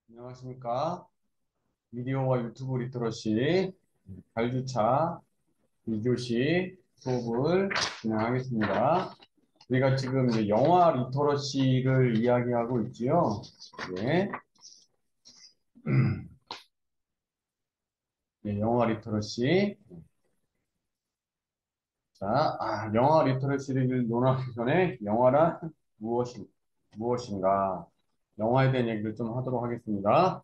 안녕하십니까. 미디어와 유튜브 리터러시 8주차 2교시 수업을 진행하겠습니다. 우리가 지금 이제 영화 리터러시를 이야기하고 있지요. 예. 예, 영화 리터러시. 자, 영화 리터러시를 논하기 전에 영화란 무엇인가? 영화에 대한 얘기를 좀 하도록 하겠습니다.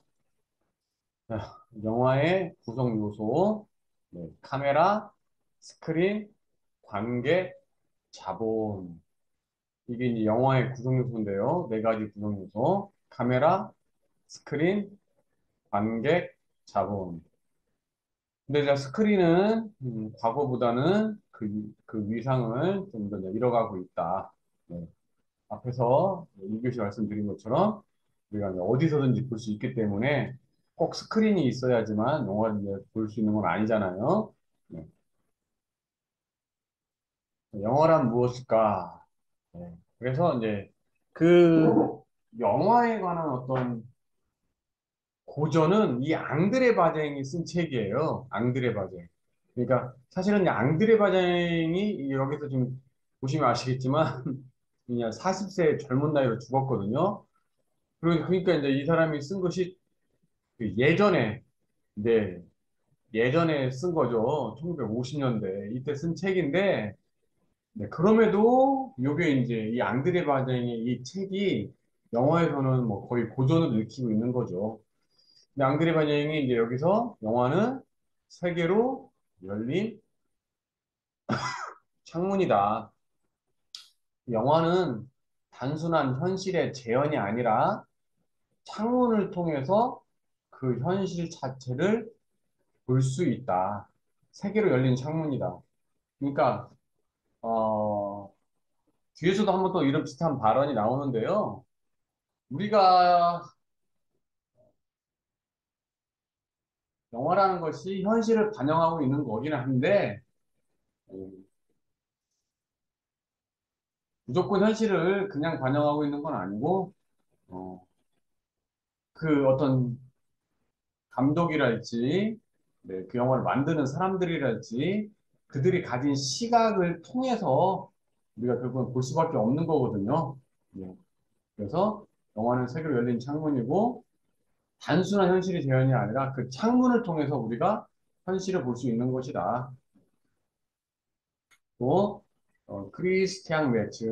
자, 영화의 구성 요소, 네, 카메라, 스크린, 관객, 자본. 이게 이제 영화의 구성 요소인데요. 네 가지 구성 요소. 카메라, 스크린, 관객, 자본. 근데 이제 스크린은 과거보다는 그 위상을 좀 더 잃어가고 있다. 네. 앞에서 이교시 말씀드린 것처럼 우리가 이제 어디서든지 볼 수 있기 때문에 꼭 스크린이 있어야지만 영화를 볼 수 있는 건 아니잖아요. 네. 영화란 무엇일까? 네. 그래서 이제 그 영화에 관한 어떤 고전은 이 앙드레 바쟁이 쓴 책이에요. 앙드레 바쟁. 그러니까 사실은 이 앙드레 바쟁이 여기서 지금 보시면 아시겠지만 그냥 40세 젊은 나이로 죽었거든요. 그러니까 이제 이 사람이 쓴 것이 그 예전에, 네, 예전에 쓴 거죠. 1950년대 이때 쓴 책인데 네, 그럼에도 요게 이제 이 앙드레 바쟁의 이 책이 영화에서는 뭐 거의 고전을 일으키고 있는 거죠. 근데 앙드레 바쟁이 이제 여기서 영화는 세계로 열린 창문이다. 영화는 단순한 현실의 재현이 아니라 창문을 통해서 그 현실 자체를 볼 수 있다. 세계로 열린 창문이다. 그러니까 뒤에서도 한번 또 이런 비슷한 발언이 나오는데요. 우리가 영화라는 것이 현실을 반영하고 있는 거긴 한데 음, 무조건 현실을 그냥 반영하고 있는 건 아니고 어, 그 어떤 감독이랄지 네, 그 영화를 만드는 사람들이랄지 그들이 가진 시각을 통해서 우리가 결국은 볼 수밖에 없는 거거든요. 예. 그래서 영화는 세계로 열린 창문이고 단순한 현실의 재현이 아니라 그 창문을 통해서 우리가 현실을 볼 수 있는 것이다. 또 크리스티앙 메츠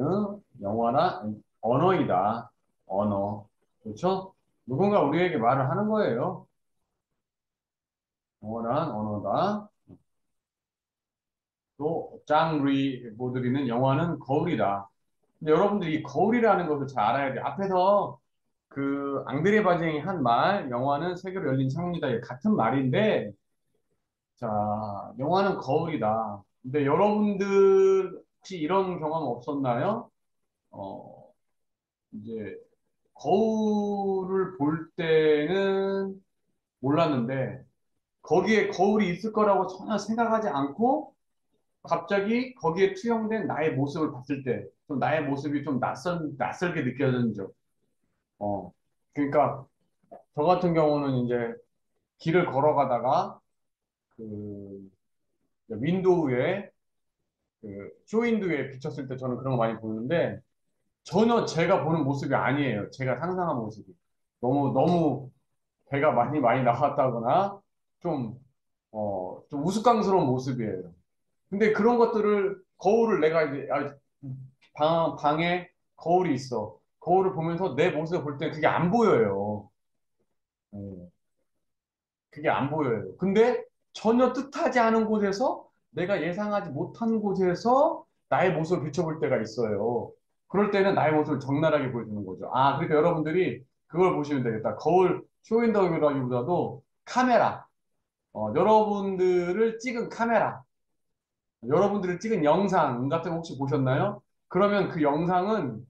영화나 언어이다. 언어. 그렇죠? 누군가 우리에게 말을 하는 거예요. 영어란 언어다. 또 장르 모드리는 영화는 거울이다. 근데 여러분들이 이 거울이라는 것을 잘 알아야 돼요. 앞에서 그 앙드레 바쟁이 한 말, 영화는 세계로 열린 창문이다. 이게 같은 말인데, 자, 영화는 거울이다. 근데 여러분들 혹시 이런 경험 없었나요? 어, 이제 거울을 볼 때는 몰랐는데 거기에 거울이 있을 거라고 전혀 생각하지 않고 갑자기 거기에 투영된 나의 모습을 봤을 때 좀 나의 모습이 좀 낯설게 느껴지는 적. 어, 그러니까 저 같은 경우는 이제 길을 걸어가다가 그 윈도우에 그 쇼윈도우에 비쳤을 때 저는 그런 거 많이 보는데 전혀 제가 보는 모습이 아니에요. 제가 상상한 모습이. 너무 배가 많이 나왔다거나 좀, 좀 우스꽝스러운 모습이에요. 근데 그런 것들을, 거울을 내가 이제, 방에 거울이 있어. 거울을 보면서 내 모습을 볼 때 그게 안 보여요. 예, 그게 안 보여요. 근데 전혀 뜻하지 않은 곳에서 내가 예상하지 못한 곳에서 나의 모습을 비춰볼 때가 있어요. 그럴 때는 나의 모습을 적나라하게 보여주는 거죠. 그러니까 여러분들이 그걸 보시면 되겠다. 거울 쇼윈도우라기보다도 카메라. 여러분들을 찍은 카메라, 여러분들을 찍은 영상 같은 거 혹시 보셨나요? 그러면 그 영상은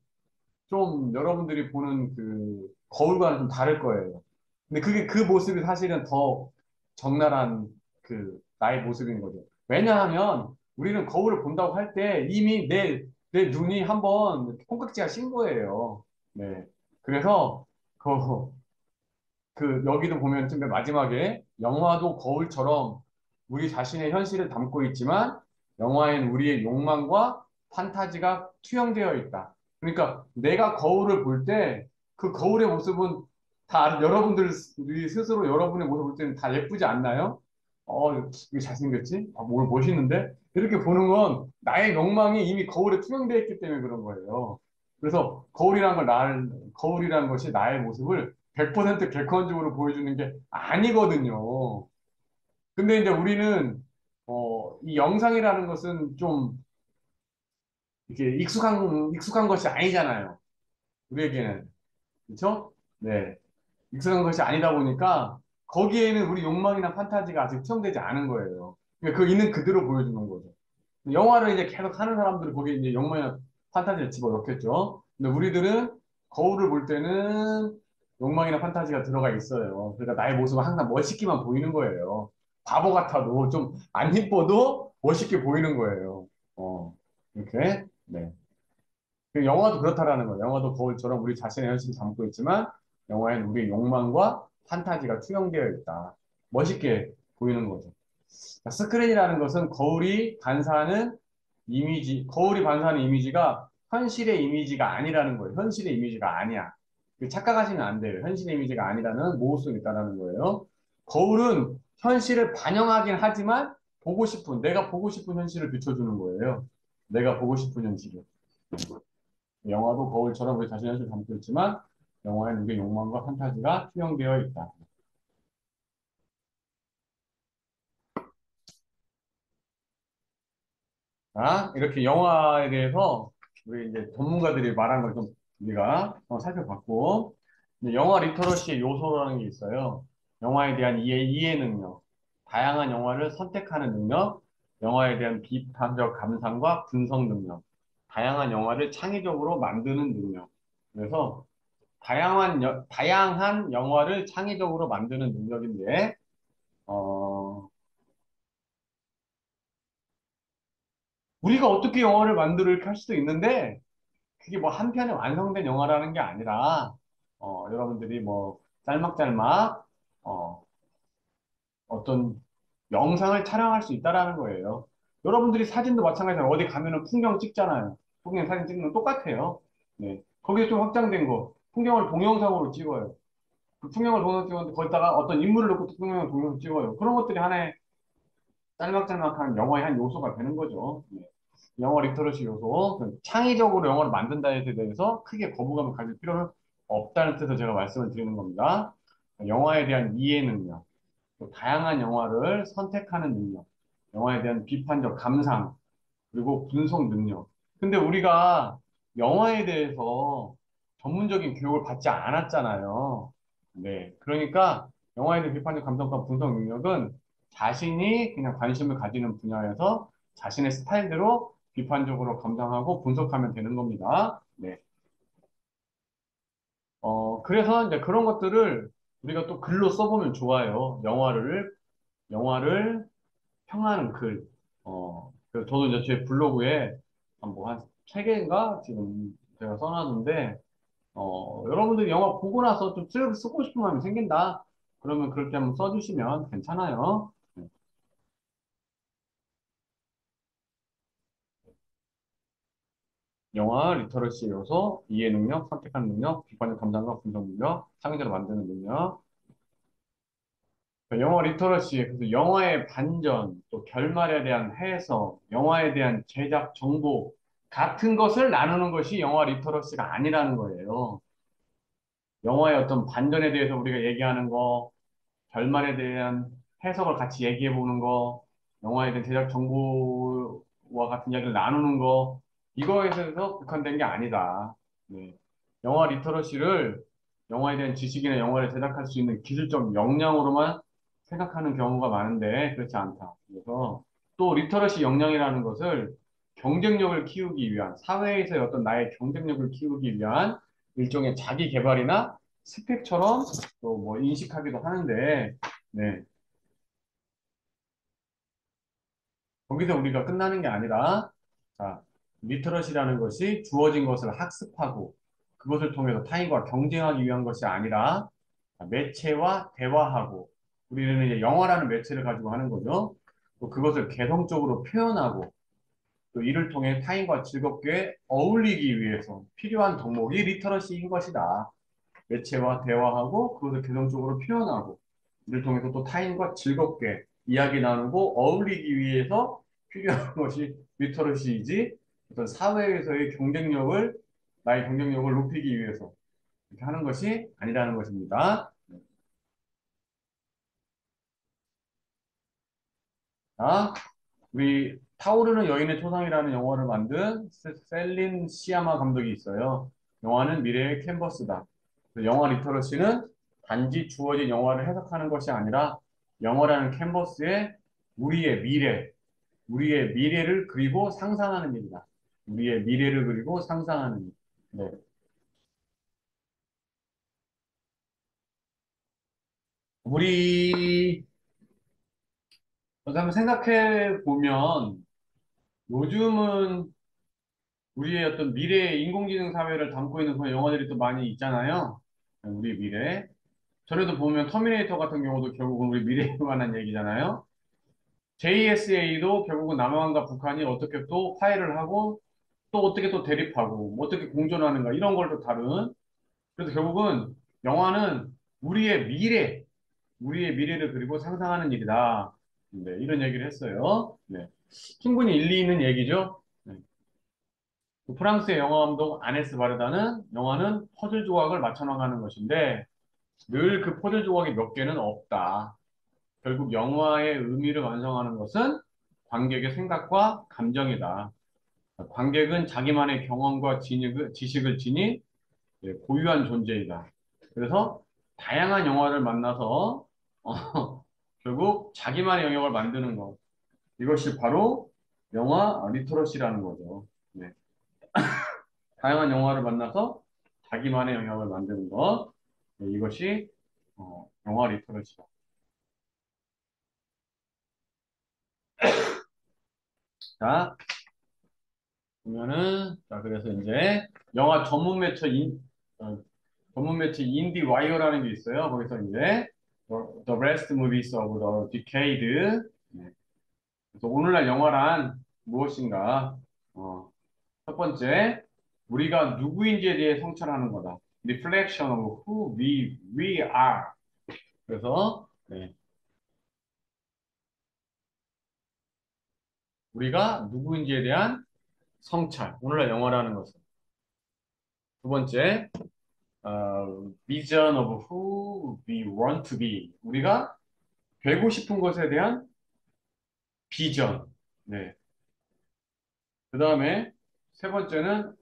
좀 여러분들이 보는 그 거울과는 좀 다를 거예요. 근데 그게 그 모습이 사실은 더 적나라한 그 나의 모습인 거죠. 왜냐하면 우리는 거울을 본다고 할 때 이미 내 눈이 한번 콩깍지가 신 거예요. 네. 그래서 그 그 여기도 보면 맨 마지막에 영화도 거울처럼 우리 자신의 현실을 담고 있지만 영화엔 우리의 욕망과 판타지가 투영되어 있다. 그러니까 내가 거울을 볼 때 그 거울의 모습은 다 여러분들이 스스로 여러분의 모습을 볼 때는 다 예쁘지 않나요? 이거 잘생겼지? 뭘 멋있는데? 이렇게 보는 건 나의 욕망이 이미 거울에 투영되어 있기 때문에 그런 거예요. 그래서 거울이라는 것이 나의 모습을 100% 객관적으로 보여주는 게 아니거든요. 근데 이제 우리는, 이 영상이라는 것은 좀, 이렇게 익숙한 것이 아니잖아요. 우리에게는. 그렇죠? 네. 익숙한 것이 아니다 보니까, 거기에는 우리 욕망이나 판타지가 아직 투영되지 않은 거예요. 그러니까 그 있는 그대로 보여주는 거죠. 영화를 이제 계속 하는 사람들은 거기에 이제 욕망이나 판타지를 집어넣겠죠. 근데 우리들은 거울을 볼 때는 욕망이나 판타지가 들어가 있어요. 그러니까 나의 모습은 항상 멋있게만 보이는 거예요. 바보 같아도 좀 안 이뻐도 멋있게 보이는 거예요. 이렇게. 네. 그 영화도 그렇다라는 거예요. 영화도 거울처럼 우리 자신의 현실을 담고 있지만 영화에는 우리의 욕망과 판타지가 투영되어 있다. 멋있게 보이는 거죠. 스크린이라는 것은 거울이 반사하는 이미지가 현실의 이미지가 아니라는 거예요. 현실의 이미지가 아니야. 착각하시면 안 돼요. 현실의 이미지가 아니라는 모호성이 있다는 거예요. 거울은 현실을 반영하긴 하지만 내가 보고 싶은 현실을 비춰주는 거예요. 내가 보고 싶은 현실을. 영화도 거울처럼 우리 자신의 현실을 담고 있지만 영화에는 우리의 욕망과 판타지가 투영되어 있다. 이렇게 영화에 대해서 우리 이제 전문가들이 말한 걸 좀 우리가 살펴봤고, 이제 영화 리터러시의 요소라는 게 있어요. 영화에 대한 이해 능력, 다양한 영화를 선택하는 능력, 영화에 대한 비판적 감상과 분석 능력, 다양한 영화를 창의적으로 만드는 능력. 그래서 다양한 영화를 창의적으로 만드는 능력인데, 어, 우리가 어떻게 영화를 만들까 할 수도 있는데, 그게 뭐 한 편에 완성된 영화라는 게 아니라, 여러분들이 뭐, 짤막짤막, 어, 어떤 영상을 촬영할 수 있다라는 거예요. 여러분들이 사진도 마찬가지로 어디 가면은 풍경 찍잖아요. 풍경 사진 찍는 건 똑같아요. 네. 거기에 좀 확장된 거, 풍경을 동영상으로 찍어요. 그 풍경을 동영상으로 찍었는데, 거기다가 어떤 인물을 넣고 또 풍경을 동영상으로 찍어요. 그런 것들이 하나의 짤막짤막한 영화의 한 요소가 되는 거죠. 네. 영어 리터러시 요소, 그 창의적으로 영어를 만든다에 대해서 크게 거부감을 가질 필요는 없다는 뜻을 제가 말씀을 드리는 겁니다. 영화에 대한 이해 능력, 또 다양한 영화를 선택하는 능력, 영화에 대한 비판적 감상, 그리고 분석 능력. 근데 우리가 영화에 대해서 전문적인 교육을 받지 않았잖아요. 네. 그러니까 영화에 대한 비판적 감성과 분석 능력은 자신이 그냥 관심을 가지는 분야에서 자신의 스타일대로 비판적으로 감상하고 분석하면 되는 겁니다. 네. 그래서 이제 그런 것들을 우리가 또 글로 써보면 좋아요. 영화를 평하는 글. 그래서 저도 이제 제 블로그에 한 3개인가 지금 제가 써놨는데, 여러분들이 영화 보고 나서 좀 쓰고 싶은 마음이 생긴다. 그러면 그렇게 한번 써주시면 괜찮아요. 네. 영화 리터러시 요소, 이해 능력, 선택하는 능력, 비판적 감상과 분석 능력, 창의적으로 만드는 능력. 영화 리터러시, 그래서 영화의 반전, 또 결말에 대한 해석, 영화에 대한 제작 정보 같은 것을 나누는 것이 영화 리터러시가 아니라는 거예요. 영화의 어떤 반전에 대해서 우리가 얘기하는 거, 결말에 대한 해석을 같이 얘기해 보는 거, 영화에 대한 제작 정보와 같은 이야기를 나누는 거, 이거에 대해서 국한된 게 아니다. 네. 영화 리터러시를 영화에 대한 지식이나 영화를 제작할 수 있는 기술적 역량으로만 생각하는 경우가 많은데 그렇지 않다. 그래서 또 리터러시 역량이라는 것을 경쟁력을 키우기 위한 사회에서의 어떤 나의 경쟁력을 키우기 위한 일종의 자기 개발이나 스펙처럼 또 뭐 인식하기도 하는데, 네. 거기서 우리가 끝나는 게 아니라, 자, 리터러시라는 것이 주어진 것을 학습하고, 그것을 통해서 타인과 경쟁하기 위한 것이 아니라, 매체와 대화하고 우리는 이제 영화라는 매체를 가지고 하는 거죠. 또 그것을 개성적으로 표현하고 또 이를 통해 타인과 즐겁게 어울리기 위해서 필요한 덕목이 리터러시인 것이다. 매체와 대화하고 그것을 개성적으로 표현하고 이를 통해서 또 타인과 즐겁게 이야기 나누고 어울리기 위해서 필요한 것이 리터러시이지 어떤 사회에서의 경쟁력을 나의 경쟁력을 높이기 위해서 이렇게 하는 것이 아니라는 것입니다. 자, 우리 타오르는 여인의 초상이라는 영화를 만든 셀린 시아마 감독이 있어요. 영화는 미래의 캔버스다. 영화 리터러시는 단지 주어진 영화를 해석하는 것이 아니라 영화라는 캔버스에 우리의 미래, 우리의 미래를 그리고 상상하는 일이다. 우리의 미래를 그리고 상상하는 일. 네. 우리 한번 생각해 보면 요즘은 우리의 어떤 미래의 인공지능 사회를 담고 있는 그런 영화들이 또 많이 있잖아요. 우리 미래. 전에도 보면 터미네이터 같은 경우도 결국은 우리 미래에 관한 얘기잖아요. JSA도 결국은 남한과 북한이 어떻게 또 화해를 하고 또 어떻게 또 대립하고 뭐 어떻게 공존하는가 이런 걸 또 다룬. 그래서 결국은 영화는 우리의 미래, 우리의 미래를 그리고 상상하는 일이다. 네, 이런 얘기를 했어요. 네. 충분히 일리 있는 얘기죠. 네. 그 프랑스의 영화 감독 아네스 바르다는 영화는 퍼즐 조각을 맞춰 나가는 것인데 늘 그 퍼즐 조각이 몇 개는 없다. 결국 영화의 의미를 완성하는 것은 관객의 생각과 감정이다. 관객은 자기만의 경험과 지식을 지닌 고유한 존재이다. 그래서 다양한 영화를 만나서 결국 자기만의 영역을 만드는 것. 이것이 바로 영화 리터러시라는 거죠. 네. 다양한 영화를 만나서 자기만의 영역을 만드는 것. 네, 이것이 영화 리터러시다. 자, 보면은 자 그래서 이제 영화 전문 매체 인디 와이어라는 게 있어요. 거기서 이제 The Best Movies of the Decade. 네. 그래서 오늘날 영화란 무엇인가? 어, 첫 번째, 우리가 누구인지에 대해 성찰하는 거다. Reflection of who we are. 그래서 네, 우리가 누구인지에 대한 성찰. 오늘날 영화라는 것은. 두 번째, vision of who we want to be. 우리가 되고 싶은 것에 대한 비전. 네. 그 다음에 세 번째는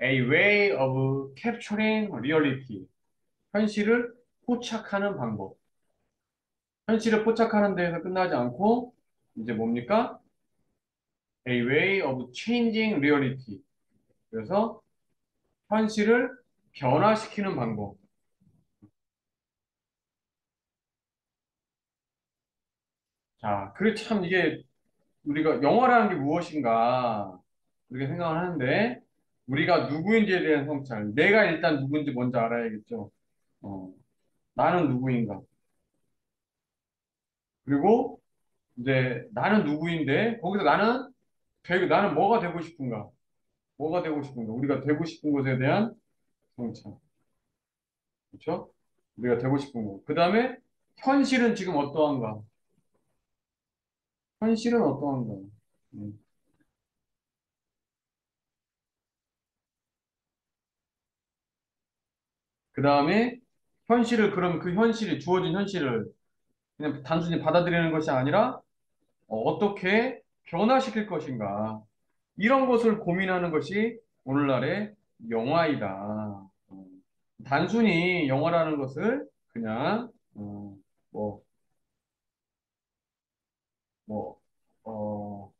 a way of capturing reality. 현실을 포착하는 방법. 현실을 포착하는 데에서 끝나지 않고 이제 뭡니까? A way of changing reality. 그래서 현실을 변화시키는 방법. 자, 그래 참 이게 우리가 영화라는 게 무엇인가 이렇게 생각을 하는데 우리가 누구인지에 대한 성찰. 내가 일단 누구인지 먼저 알아야겠죠. 어, 나는 누구인가. 그리고 이제 나는 누구인데 거기서 나는 뭐가 되고 싶은가? 뭐가 되고 싶은가? 우리가 되고 싶은 것에 대한 성찰. 그렇죠? 우리가 되고 싶은 거. 그 다음에 현실은 지금 어떠한가? 현실은 어떠한가? 음. 그 다음에 현실을 그럼 그 현실이 주어진 현실을 그냥 단순히 받아들이는 것이 아니라 어떻게 변화시킬 것인가? 이런 것을 고민하는 것이 오늘날의 영화이다. 단순히 영화라는 것을 그냥 뭐, 뭐, 어,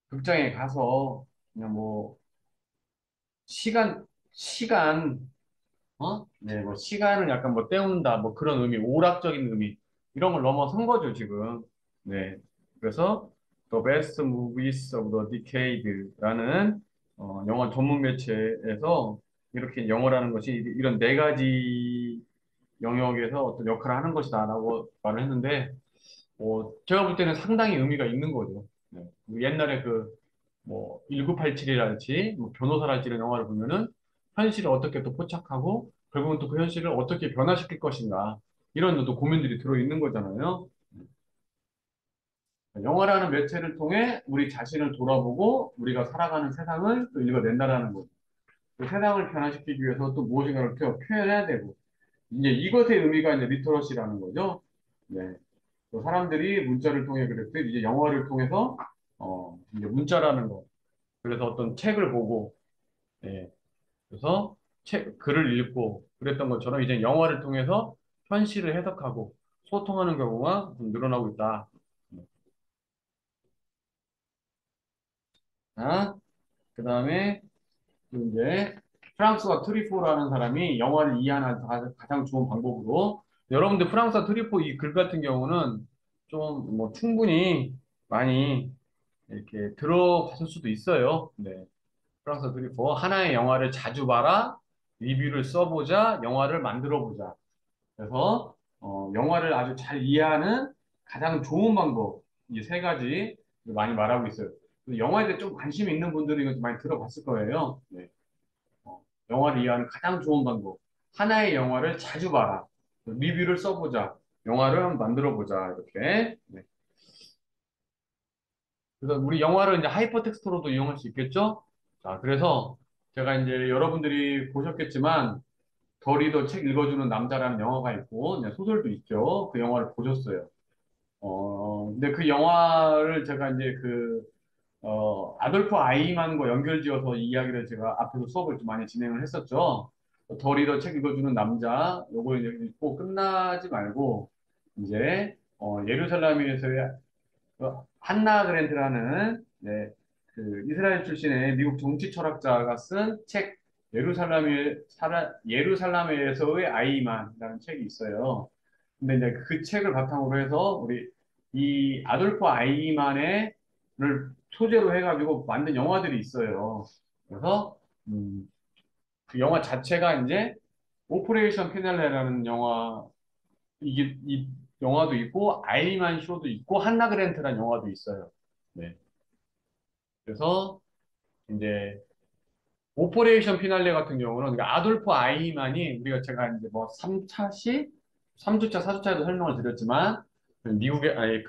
극장에 가서 그냥 뭐 시간, 네, 뭐 시간을 약간 뭐 때운다, 뭐 그런 의미, 오락적인 의미 이런 걸 넘어선 거죠 지금. 네, 그래서 The Best Movies of the Decade라는 영화 전문 매체에서 이렇게 영어라는 것이 이런 네 가지 영역에서 어떤 역할을 하는 것이다라고 말을 했는데, 제가 볼 때는 상당히 의미가 있는 거죠. 네. 옛날에 뭐, 1987이랄지, 뭐, 변호사랄지 이런 영화를 보면은, 현실을 어떻게 또 포착하고, 결국은 또 그 현실을 어떻게 변화시킬 것인가, 이런 또 고민들이 들어있는 거잖아요. 영화라는 매체를 통해 우리 자신을 돌아보고, 우리가 살아가는 세상을 또 읽어낸다라는 거죠. 그 세상을 변화시키기 위해서 또 무엇인가를 표현해야 되고, 이제 이것의 의미가 이제 리터러시라는 거죠. 네. 또 사람들이 문자를 통해 그랬듯 이제 영화를 통해서 이제 문자라는 거. 그래서 어떤 책을 보고 예. 그래서 글을 읽고 그랬던 것처럼 이제 영화를 통해서 현실을 해석하고 소통하는 경우가 좀 늘어나고 있다. 아, 그다음에 이제 프랑스와 트리포라는 사람이 영화를 이해하는 가장 좋은 방법으로 여러분들 프랑스와 트리포 이 글 같은 경우는 좀 뭐 충분히 많이 이렇게 들어봤을 수도 있어요. 네. 프랑스 트리포 하나의 영화를 자주 봐라 리뷰를 써보자 영화를 만들어 보자. 그래서 영화를 아주 잘 이해하는 가장 좋은 방법 이 세 가지 많이 말하고 있어요. 영화에 대해 좀 관심 있는 분들은 이거 많이 들어봤을 거예요. 네. 영화를 이해하는 가장 좋은 방법. 하나의 영화를 자주 봐라. 리뷰를 써보자. 영화를 만들어 보자. 이렇게. 네. 그래서 우리 영화를 이제 하이퍼텍스트로도 이용할 수 있겠죠? 자, 그래서 제가 이제 여러분들이 보셨겠지만, 더 리더 책 읽어주는 남자라는 영화가 있고, 이제 소설도 있죠. 그 영화를 보셨어요. 근데 그 영화를 제가 이제 아돌프 아이만과 연결지어서 이 이야기를 제가 앞에서 수업을 좀 많이 진행을 했었죠. 더 리더 책 읽어주는 남자, 요거 이제 읽고 끝나지 말고, 이제, 예루살렘에서의 한나 그랜트라는, 네, 그 이스라엘 출신의 미국 정치 철학자가 쓴 책, 예루살렘에서의 아이만이라는 책이 있어요. 근데 이제 그 책을 바탕으로 해서 우리 이 아돌프 아이만의 를 소재로 해가지고 만든 영화들이 있어요. 그래서 그 영화 자체가 이제 오퍼레이션 피날레라는 영화 이 영화도 있고 아이만 쇼도 있고 한나 그랜트라는 영화도 있어요. 네. 그래서 이제 오퍼레이션 피날레 같은 경우는 그러니까 아돌프 아이만이 우리가 제가 이제 뭐 3차시 3주차 4주차에도 설명을 드렸지만 미국의 아니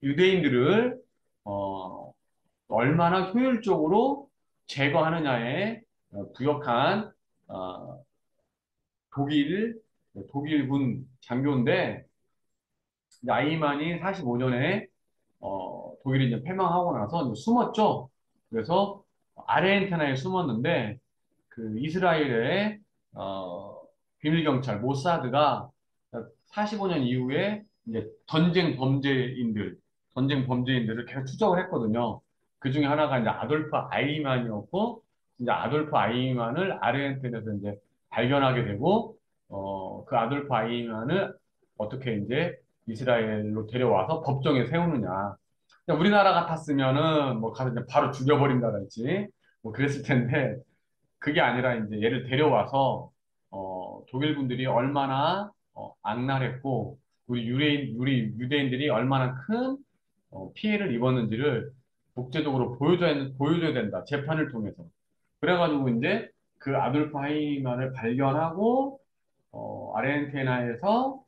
유대인들을 어 얼마나 효율적으로 제거하느냐에 부역한 어, 독일 독일군 장교인데 아이만이 45년에 독일이 이제 패망하고 나서 이제 숨었죠. 그래서 아르헨티나에 숨었는데 그 이스라엘의 비밀 경찰 모사드가 45년 이후에 이제 전쟁 범죄인들을 계속 추적을 했거든요. 그 중에 하나가 이제 아돌프 아이만이었고 이제 아돌프 아이만을 아르헨티나에서 이제 발견하게 되고 그 아돌프 아이만을 어떻게 이제 이스라엘로 데려와서 법정에 세우느냐. 그냥 우리나라 같았으면은 뭐 가서 이제 바로 죽여버린다든지 뭐 그랬을 텐데 그게 아니라 이제 얘를 데려와서 독일 군들이 얼마나 악랄했고 우리 유대인들이 얼마나 큰 피해를 입었는지를 국제적으로 보여줘야 된다. 재판을 통해서. 그래가지고 이제 그 아돌프 하이만을 발견하고 아르헨티나에서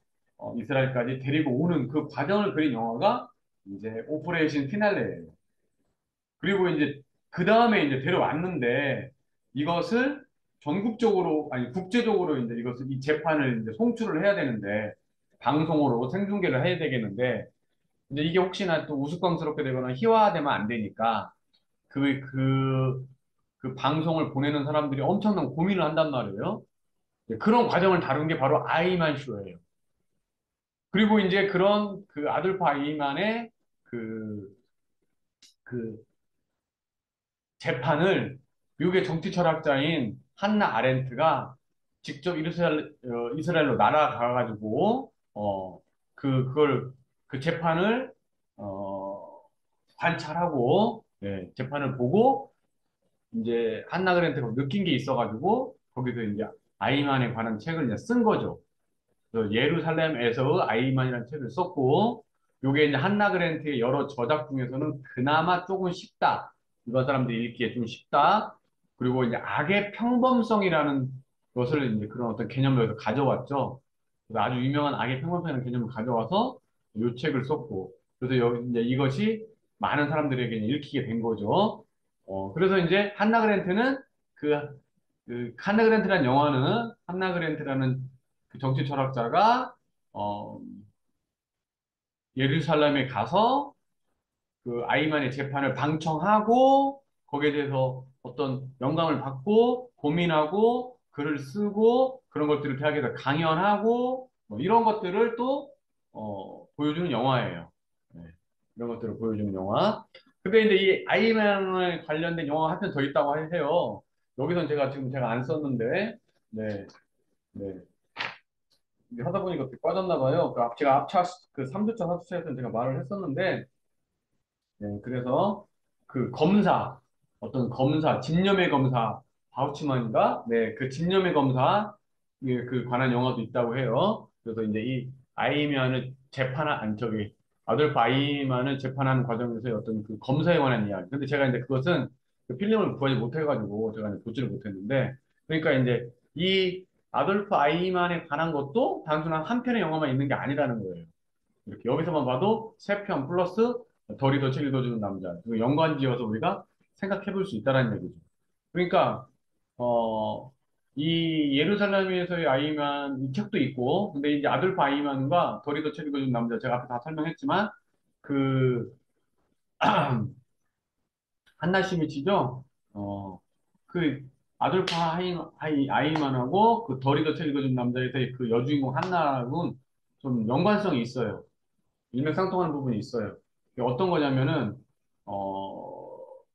이스라엘까지 데리고 오는 그 과정을 그린 영화가 이제 오퍼레이션 피날레예요. 그리고 이제 그 다음에 이제 데려왔는데 이것을 전국적으로 아니 국제적으로 이제 이것을 이 재판을 이제 송출을 해야 되는데 방송으로 생중계를 해야 되겠는데 이제 이게 혹시나 또 우스꽝스럽게 되거나 희화되면 안 되니까 그, 그, 그 방송을 보내는 사람들이 엄청난 고민을 한단 말이에요. 그런 과정을 다룬 게 바로 아이만 쇼예요. 그리고 이제 그런 그 아돌프 아이만의 그, 그 재판을 미국의 정치 철학자인 한나 아렌트가 직접 이스라엘로 날아가가지고, 그걸, 그 재판을, 어, 관찰하고, 예, 재판을 보고, 이제 한나그랜드가 느낀 게 있어가지고 거기서 이제 아이만에 관한 책을 이제 쓴 거죠. 그래서 예루살렘에서의 아이만이라는 책을 썼고, 요게 이제 한나 그랜트의 여러 저작 중에서는 그나마 조금 쉽다. 일반 사람들이 읽기에 좀 쉽다. 그리고 이제 악의 평범성이라는 것을 이제 그런 어떤 개념을 여기서 가져왔죠. 그래서 아주 유명한 악의 평범성이라는 개념을 가져와서 요 책을 썼고, 그래서 이제 이것이 많은 사람들에게 읽히게 된 거죠. 그래서 이제 한나 그랜트는 그, 그 한나 그랜트라는 영화는 한나 그랜트라는 그 정치 철학자가 어, 예루살렘에 가서 그 아이만의 재판을 방청하고 거기에 대해서 어떤 영감을 받고 고민하고 글을 쓰고 그런 것들을 대학에서 강연하고 뭐 이런 것들을 또 보여주는 영화예요. 네, 이런 것들을 보여주는 영화. 근데 이제 이 아이만에 관련된 영화가 한 편 더 있다고 해요. 여기선 제가 안 썼는데, 네, 네. 이게 하다 보니까 어떻게 빠졌나 봐요. 제가 앞차 그 3주차, 4주차에서는 제가 말을 했었는데, 네, 그래서 그 검사, 어떤 검사, 진념의 검사, 바우치만인가? 네, 그 진념의 검사, 예, 그 관한 영화도 있다고 해요. 그래서 이제 이 아이만을 재판한, 아니, 저기, 아돌프 아이만을 재판하는 과정에서 어떤 그 검사에 관한 이야기. 근데 제가 이제 그것은 그 필름을 구하지 못해가지고 제가 이제 보지를 못했는데, 그러니까 이제 이 아돌프 아이만에 관한 것도 단순한 한 편의 영화만 있는 게 아니라는 거예요. 이렇게 여기서만 봐도 세 편 플러스 덜이 더 책 읽어주는 남자. 그 연관지어서 우리가 생각해 볼 수 있다는 얘기죠. 그러니까, 어, 이 예루살렘에서의 아이만, 이 책도 있고, 근데 이제 아돌프 아이만과 덜이 더 책 읽어주는 남자, 제가 앞에 다 설명했지만, 그, 한나 시미치죠? 그, 아돌프 아이만하고 그 덜이 더 책 읽어주는 남자에서의 그 여주인공 한나하고는 좀 연관성이 있어요. 일맥상통하는 부분이 있어요. 그게 어떤 거냐면은,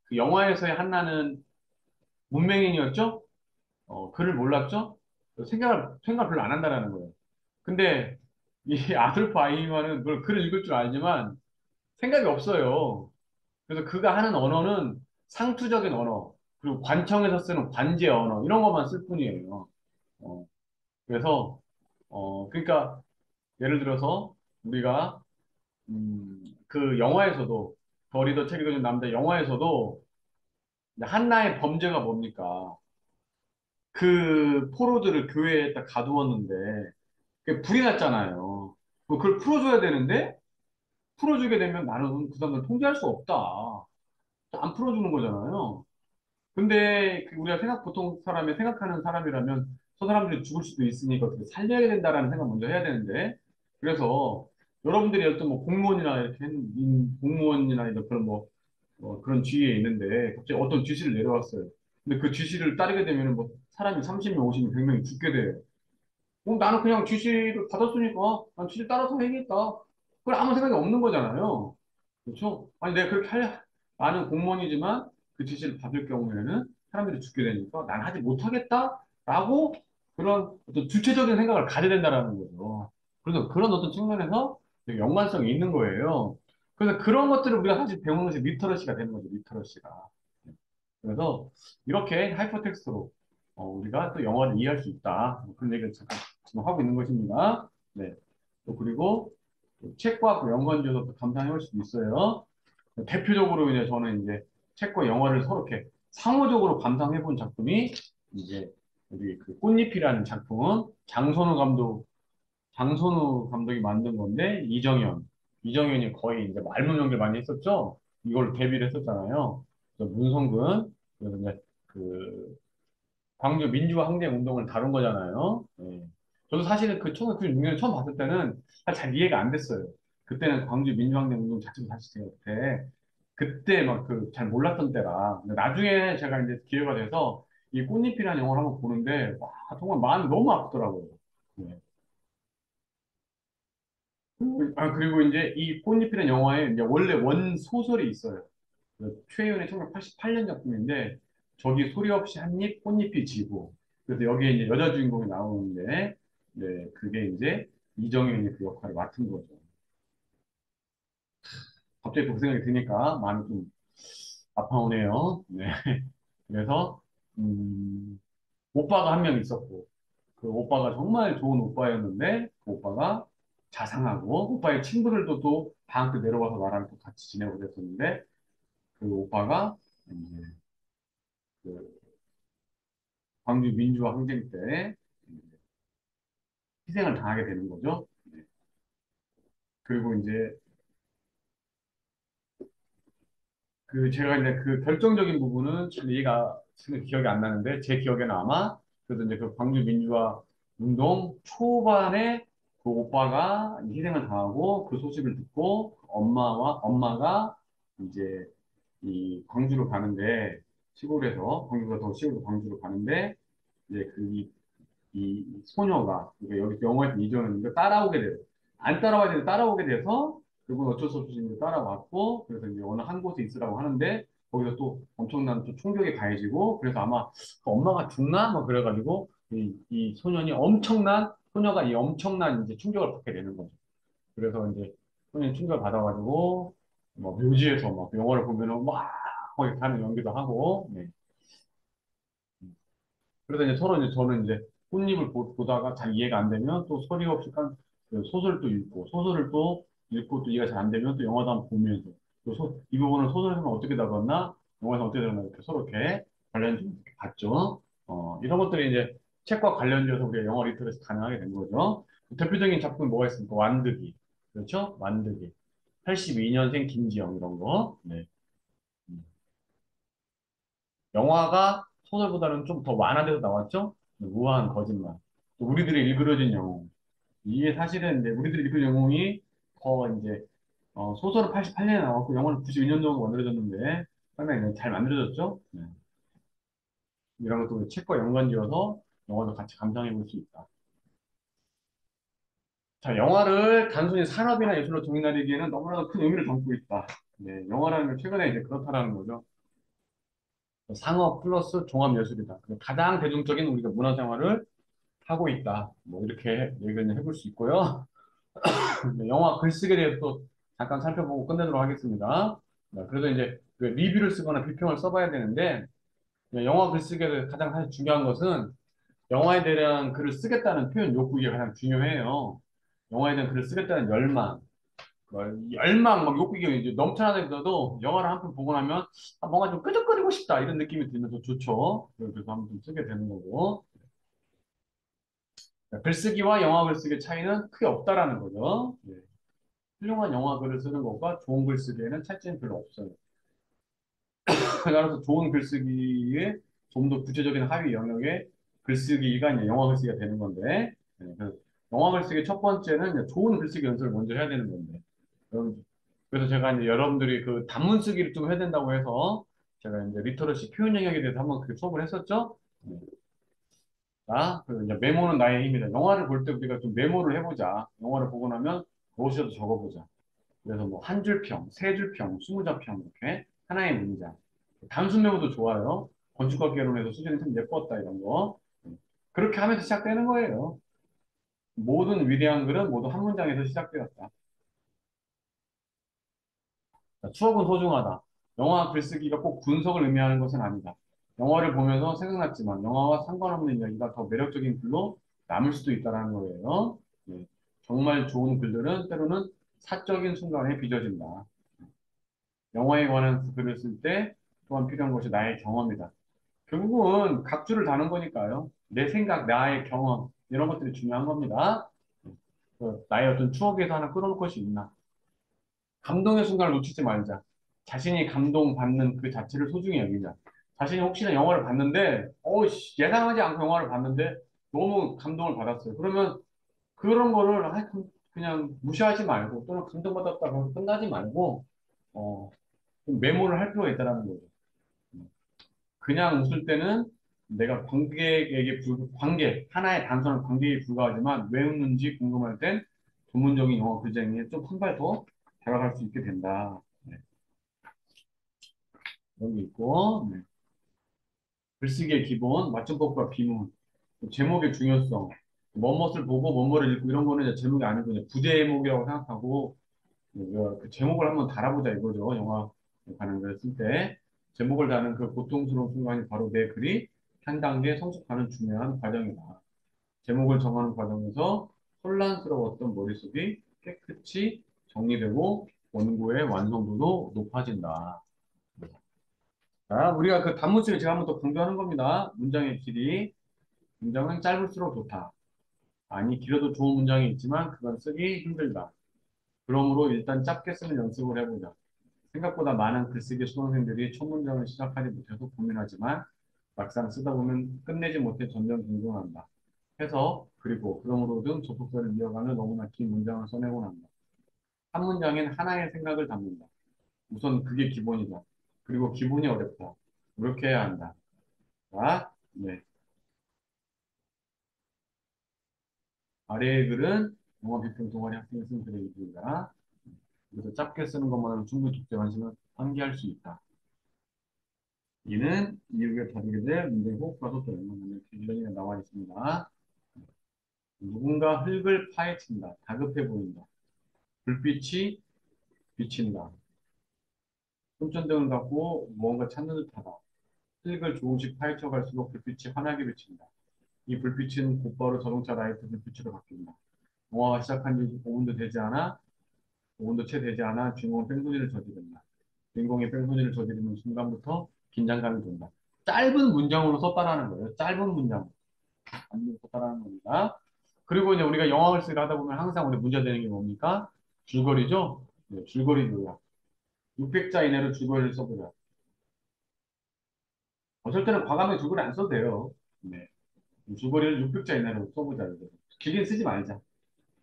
그 영화에서의 한나는 문맹인이었죠? 글을 몰랐죠? 생각을 별로 안 한다라는 거예요. 근데 이 아돌프 아이히만은 물 글을 읽을 줄 알지만 생각이 없어요. 그래서 그가 하는 언어는 상투적인 언어, 그리고 관청에서 쓰는 관제 언어, 이런 것만 쓸 뿐이에요. 어, 그래서, 그러니까 예를 들어서 우리가 그 영화에서도 더 리더 책 읽어준 남자 영화에서도 한나의 범죄가 뭡니까? 그 포로들을 교회에 딱 가두었는데 그게 불이 났잖아요. 그걸 풀어줘야 되는데 풀어주게 되면 나는 그 사람을 통제할 수 없다. 안 풀어주는 거잖아요. 근데 우리가 보통 사람이 생각하는 사람이라면 저 사람들이 죽을 수도 있으니까 어떻게 살려야 된다라는 생각 먼저 해야 되는데 그래서 여러분들이 어떤 뭐 공무원이나 공무원이나 이런 그런 그런 지위에 있는데 갑자기 어떤 지시를 내려왔어요. 근데 그 지시를 따르게 되면 뭐 사람이 30명, 50명, 100명이 죽게 돼요. 나는 그냥 지시를 받았으니까 난 지시 따라서 해야겠다. 그걸 아무 생각이 없는 거잖아요. 그렇죠? 아니 내가 그렇게 나는 공무원이지만 그 지시를 받을 경우에는 사람들이 죽게 되니까 난 하지 못하겠다라고 그런 어떤 주체적인 생각을 가져야 된다라는 거죠. 그래서 그런 어떤 측면에서 되게 연관성이 있는 거예요. 그래서 그런 것들을 우리가 사실 배우는 것이 리터러시가 되는 거죠, 리터러시가. 그래서 이렇게 하이퍼텍스트로 우리가 또 영어를 이해할 수 있다. 뭐 그런 얘기를 잠깐 지금 하고 있는 것입니다. 네. 또 그리고 또 책과 그 연관지어서 또 감상해 볼 수도 있어요. 대표적으로 이제 저는 이제 책과 영화를 서로 이렇게 상호적으로 감상해 본 작품이 이제 우리 그 꽃잎이라는 작품은 장선우 감독이 만든 건데 이정현이 거의 이제 말문 연기를 많이 했었죠. 이걸 데뷔를 했었잖아요. 그래서 문성근 그래서 이제 그 광주 민주항쟁 운동을 다룬 거잖아요. 예. 저도 사실은 그 1996년에 처음 봤을 때는 잘 이해가 안 됐어요. 그때는 광주 민주항쟁 운동 자체도 사실 제가 그때 막 그 잘 몰랐던 때라. 근데 나중에 제가 이제 기회가 돼서 이 꽃잎이라는 영화를 한번 보는데 와 정말 마음이 너무 아프더라고요. 예. 그리고 이제 이 꽃잎이라는 영화에 이제 원래 원 소설이 있어요. 그 최윤의 1988년 작품인데 저기 소리 없이 한 입 꽃잎이 지고 그래서 여기에 이제 여자 주인공이 나오는데 네 그게 이제 이정현이 그 역할을 맡은 거죠. 갑자기 그 생각이 드니까 마음이 좀 아파오네요. 네. 그래서 오빠가 한 명 있었고 그 오빠가 정말 좋은 오빠였는데 그 오빠가 자상하고 오빠의 친구들도 또 방학 때 내려와서 나랑 또 같이 지내고 그랬었는데 그 오빠가 이제 그 광주 민주화 항쟁 때 희생을 당하게 되는 거죠. 네. 그리고 이제 그 제가 이제 그 결정적인 부분은 잘 이해가 지금 기억이 안 나는데 제 기억에는 아마 그래서 이제 그 광주 민주화 운동 초반에 그 오빠가 희생을 당하고 그 소식을 듣고 엄마가 이제 이 광주로 가는데 시골에서 광주가 더 시골로 광주로 가는데 이제 이 소녀가 그러니까 여기 영화에서 이조는 이거 따라오게 돼요. 안 따라와야 되는데 따라오게 돼서 그분 어쩔 수 없이 이제 따라왔고 그래서 이제 어느 한 곳에 있으라고 하는데 거기서 또 엄청난 또 충격이 가해지고 그래서 아마 그 엄마가 죽나 뭐 그래가지고 이 소녀가 이 엄청난 이제 충격을 받게 되는 거죠. 그래서 이제 소년이 충격을 받아가지고 뭐 묘지에서 막 영화를 보면은 막 이렇게 하는 연기도 하고 네. 그래서 이제 서로 이제 저는 이제 꽃잎을 보다가 잘 이해가 안 되면 또 소리 없이 그 소설도 읽고 소설을 또 읽고 또 이해가 잘 안 되면 또 영화도 한번 보면서 또 이 부분을 소설에서는 어떻게 다뤘나 영화에서는 어떻게 다뤘나 이렇게 서로 이렇게 관련 좀 이렇게 봤죠. 이런 것들이 이제 책과 관련돼서 우리가 영어 리터러시 가능하게 된 거죠. 대표적인 작품이 뭐가 있습니까? 완득이. 그렇죠? 완득이. 82년생 김지영 이런 거. 네. 음. 영화가 소설보다는 좀 더 완화돼서 나왔죠? 무한 거짓말. 우리들이 일그러진 영웅. 이게 사실은 이제 우리들이 일그러진 영웅이 더 이제 소설은 88년에 나왔고 영화는 92년 정도 만들어졌는데 상당히 잘 만들어졌죠? 네. 이런 것도 책과 연관지어서 영화도 같이 감상해 볼 수 있다. 자, 영화를 단순히 산업이나 예술로 동인하기에는 너무나도 큰 의미를 담고 있다. 네, 영화라는 게 최근에 이제 그렇다라는 거죠. 상업 플러스 종합 예술이다. 가장 대중적인 우리가 문화생활을 하고 있다. 뭐 이렇게 얘기를 해볼 수 있고요. 네, 영화 글쓰기에 대해서 또 잠깐 살펴보고 끝내도록 하겠습니다. 네, 그래서 이제 그 리뷰를 쓰거나 비평을 써봐야 되는데 네, 영화 글쓰기에 대해서 가장 사실 중요한 것은 영화에 대한 글을 쓰겠다는 표현 욕구가 가장 중요해요. 영화에 대한 글을 쓰겠다는 열망, 열망, 막 욕구가 이제 넘쳐나면서도 영화를 한 편 보고 나면 아, 뭔가 좀 끄적거리고 싶다 이런 느낌이 들면서 좋죠. 그래서 한번 좀 쓰게 되는 거고. 글쓰기와 영화 글쓰기의 차이는 크게 없다라는 거죠. 예. 훌륭한 영화 글을 쓰는 것과 좋은 글쓰기에는 차이점이 별로 없어요. 따라서 좋은 글쓰기에 좀 더 구체적인 하위 영역의 글쓰기가 이제 영화 글쓰기가 되는 건데, 그래서 영화 글쓰기 첫 번째는 이제 좋은 글쓰기 연습을 먼저 해야 되는 건데, 그래서 제가 이제 여러분들이 그 단문 쓰기를 좀 해야 된다고 해서 제가 이제 리터러시 표현 영역에 대해서 한번 그 수업을 했었죠. 네. 자, 그 이제 메모는 나의 힘이다. 영화를 볼 때 우리가 좀 메모를 해보자. 영화를 보고 나면 무엇이라도 적어보자. 그래서 뭐 한 줄 평, 세 줄 평, 20자 평 이렇게 하나의 문장. 단순 메모도 좋아요. 건축학 개론에서 수준이 참 예뻤다 이런 거. 그렇게 하면서 시작되는 거예요. 모든 위대한 글은 모두 한 문장에서 시작되었다. 자, 추억은 소중하다. 영화 글쓰기가 꼭 분석을 의미하는 것은 아니다. 영화를 보면서 생각났지만 영화와 상관없는 이야기가 더 매력적인 글로 남을 수도 있다는 거예요. 네. 정말 좋은 글들은 때로는 사적인 순간에 빚어진다. 영화에 관한 글을 쓸 때 또한 필요한 것이 나의 경험이다. 결국은 각주를 다는 거니까요. 내 생각, 나의 경험, 이런 것들이 중요한 겁니다. 나의 어떤 추억에서 하나 끌어올 것이 있나. 감동의 순간을 놓치지 말자. 자신이 감동받는 그 자체를 소중히 여기자. 자신이 혹시나 영화를 봤는데, 예상하지 않고 영화를 봤는데, 너무 감동을 받았어요. 그러면 그런 거를 그냥 무시하지 말고, 또는 감동받았다고 끝나지 말고, 어, 좀 메모를 할 필요가 있다는 거죠. 그냥 웃을 때는 내가 하나의 단순한 관객에 불과하지만 왜 웃는지 궁금할 땐 전문적인 영어 글쟁이에 좀 한 발 더 다가갈 수 있게 된다. 네, 그런 게 있고, 네. 글쓰기의 기본, 맞춤법과 비문, 제목의 중요성, 뭐뭇을 보고 뭐뭐를 읽고 이런 거는 이제 제목이 아니고 그냥 부제목이라고 생각하고 그 제목을 한번 달아보자 이거죠. 영화 관한 글을 쓸 때. 제목을 다는 그 고통스러운 순간이 바로 내 글이 한 단계 성숙하는 중요한 과정이다. 제목을 정하는 과정에서 혼란스러웠던 머릿속이 깨끗이 정리되고 원고의 완성도도 높아진다. 자, 우리가 그 단문식을 제가 한번 더 강조하는 겁니다. 문장의 길이. 문장은 짧을수록 좋다. 아니, 길어도 좋은 문장이 있지만 그건 쓰기 힘들다. 그러므로 일단 짧게 쓰는 연습을 해보자. 생각보다 많은 글쓰기 수강생들이 첫 문장을 시작하지 못해서 고민하지만 막상 쓰다 보면 끝내지 못해 전전긍긍한다. 해서 그리고 그러므로 등 접속사를 이어가는 너무나 긴 문장을 써내곤 한다. 한 문장엔 하나의 생각을 담는다. 우선 그게 기본이다. 그리고 기본이 어렵다. 노력해야 한다. 자, 네. 아래의 글은 영어 비평 동아리 학생이 쓴 글의 일부이다. 그래서 짧게 쓰는 것만으로 충분히 독자 관심을 환기할 수 있다. 이는 이후에 다루게 될 문제의 호흡과 소통, 기준이 나와 있습니다. 누군가 흙을 파헤친다. 다급해 보인다. 불빛이 비친다. 손전등을 갖고 무언가 찾는 듯하다. 흙을 조금씩 파헤쳐 갈수록 불빛이 환하게 비친다. 이 불빛은 곧바로 자동차 라이트 불빛으로 바뀐다. 영화가 시작한 지 5분도 되지 않아, 5분도 채 되지 않아 주인공은 뺑소니를 저지른다. 주인공이 뺑소니를 저지르는 순간부터 긴장감이 든다. 짧은 문장으로 썼다라는 거예요. 짧은 문장. 안으로 썼다라는 겁니다. 그리고 이제 우리가 영어 글쓰기를 하다 보면 항상 우리 문제 되는 게 뭡니까? 줄거리죠? 네, 줄거리 요약. 600자 이내로 줄거리를 써보자. 어쩔 때는 과감하게 줄거리 안 써도 돼요. 네. 줄거리를 600자 이내로 써보자. 이거. 길게 쓰지 말자.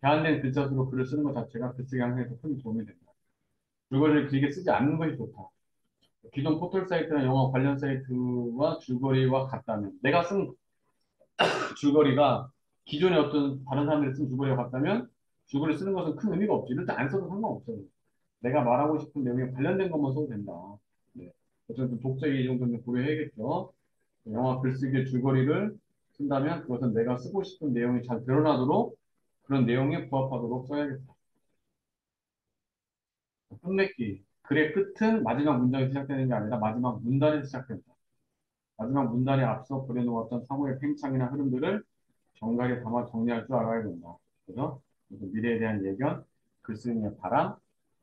제한된 글자 수로 글을 쓰는 것 자체가 글쓰기 향상에서 큰 도움이 된다. 줄거리를 길게 쓰지 않는 것이 좋다. 기존 포털 사이트나 영어 관련 사이트와 줄거리와 같다면 내가 쓴 줄거리가 기존의 어떤 다른 사람들이 쓴 줄거리와 같다면 줄거리 쓰는 것은 큰 의미가 없지. 일단 안 써도 상관없어요. 내가 말하고 싶은 내용에 관련된 것만 써도 된다. 네. 어쨌든 독자의 이 정도는 고려해야겠죠. 영화 글쓰기의 줄거리를 쓴다면 그것은 내가 쓰고 싶은 내용이 잘 드러나도록 그런 내용에 부합하도록 써야겠다. 끝맺기. 글의 끝은 마지막 문장이 시작되는 게 아니라 마지막 문단에서 시작된다. 마지막 문단에 앞서 그려놓았던 사고의 팽창이나 흐름들을 정갈히 담아 정리할 줄 알아야 된다. 그래서 미래에 대한 예견, 글쓰기의 바람,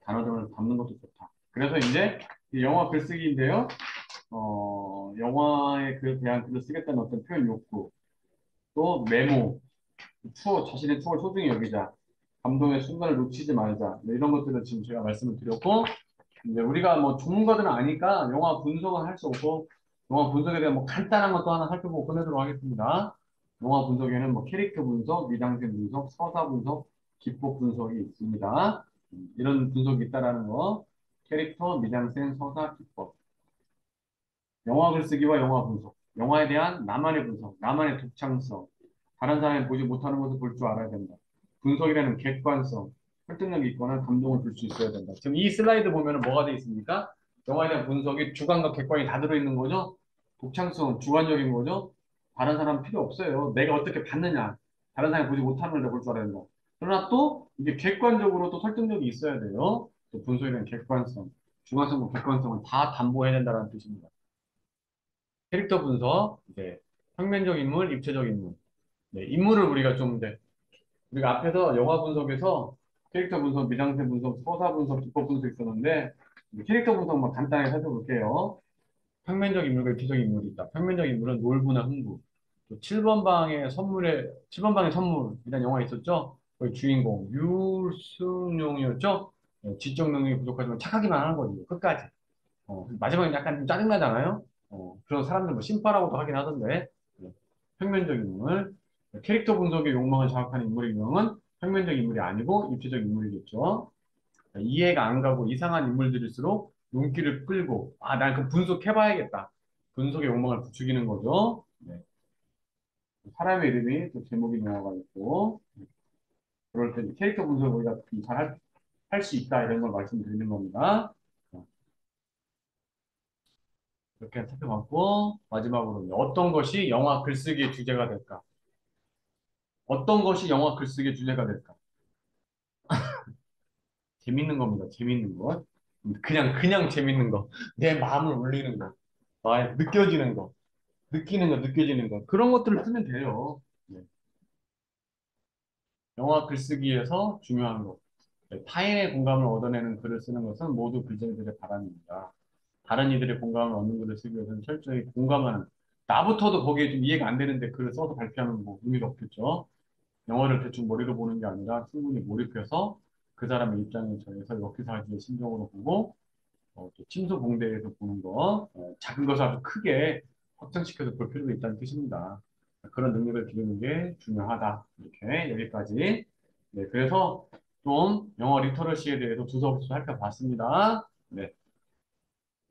단어 등을 담는 것도 좋다. 그래서 이제 이 영화 글쓰기인데요. 영화에 대한 글을 쓰겠다는 어떤 표현 욕구, 또 메모, 자신의 추억을 소중히 여기자, 감동의 순간을 놓치지 말자, 뭐 이런 것들을 지금 제가 말씀을 드렸고, 이제 우리가 뭐 전문가들은 아니까 영화 분석은 할 수 없고, 영화 분석에 대한 뭐 간단한 것도 하나 살펴보고 끝내도록 하겠습니다. 영화 분석에는 뭐 캐릭터 분석, 미장센 분석, 서사 분석, 기법 분석이 있습니다. 이런 분석이 있다라는 거. 캐릭터, 미장센, 서사, 기법. 영화 글쓰기와 영화 분석. 영화에 대한 나만의 분석, 나만의 독창성. 다른 사람이 보지 못하는 것을 볼 줄 알아야 된다. 분석이라는 객관성, 설득력이 있거나 감동을 줄 수 있어야 된다. 지금 이 슬라이드 보면 뭐가 되어 있습니까? 영화에 대한 분석이 주관과 객관이 다 들어있는 거죠? 독창성, 주관적인 거죠? 다른 사람 필요 없어요. 내가 어떻게 봤느냐. 다른 사람이 보지 못하는 걸 볼 줄 알아야 된다. 그러나 또 이게 객관적으로 또 설득력이 있어야 돼요. 또 분석에 대한 객관성, 주관성과 객관성을 다 담보해야 된다는 뜻입니다. 캐릭터 분석, 이제 평면적 인물, 입체적 인물. 네, 인물을 우리가 좀 이제 우리가 앞에서 영화 분석에서 캐릭터 분석, 미장센 분석, 서사 분석, 기법 분석 있었는데 캐릭터 분석만 간단하게 살펴볼게요. 평면적 인물과 입체적 인물이 있다. 평면적 인물은 놀부나 흥부. 또 7번 방의 선물에 7번 방의 선물이라는 영화 있었죠? 거기 주인공 유승용이었죠? 네, 지적 능력이 부족하지만 착하기만 하는 거죠. 끝까지. 마지막에 약간 좀 짜증나잖아요. 그런 사람들 뭐 심파라고도 하긴 하던데. 네, 평면적 인물. 캐릭터 분석의 욕망을 자극하는 인물의 유형은 평면적 인물이 아니고 입체적 인물이겠죠. 이해가 안 가고 이상한 인물들일수록 눈길을 끌고, 아, 난 그 분석해봐야겠다. 분석의 욕망을 부추기는 거죠. 네. 사람의 이름이 또 제목이 나와가 있고, 그럴 때 캐릭터 분석을 우리가 잘 할 수 있다, 이런 걸 말씀드리는 겁니다. 이렇게 살펴봤고, 마지막으로 어떤 것이 영화 글쓰기의 주제가 될까? 어떤 것이 영화 글쓰기의 주제가 될까? 재밌는 겁니다. 재밌는 것. 그냥 재밌는 거, 내 마음을 울리는 거, 느껴지는 거, 느끼는 거, 느껴지는 거 그런 것들을 쓰면 돼요. 네. 영화 글쓰기에서 중요한 거. 네, 타인의 공감을 얻어내는 글을 쓰는 것은 모두 글쟁이들의 바람입니다. 다른 이들의 공감을 얻는 글을 쓰기 위해서는 철저히 공감하는, 나부터도 거기에 좀 이해가 안 되는데 글을 써서 발표하는 뭐 의미가 없겠죠. 영화를 대충 머리로 보는 게 아니라 충분히 몰입해서 그 사람의 입장에 처해서 역기사지의 심정으로 보고 또 침소봉대에서 보는 거, 작은 것을 아주 크게 확장시켜서 볼 필요가 있다는 뜻입니다. 그런 능력을 기르는 게 중요하다. 이렇게 여기까지. 네, 그래서 좀 영어 리터러시에 대해서 두서없이 살펴봤습니다. 네,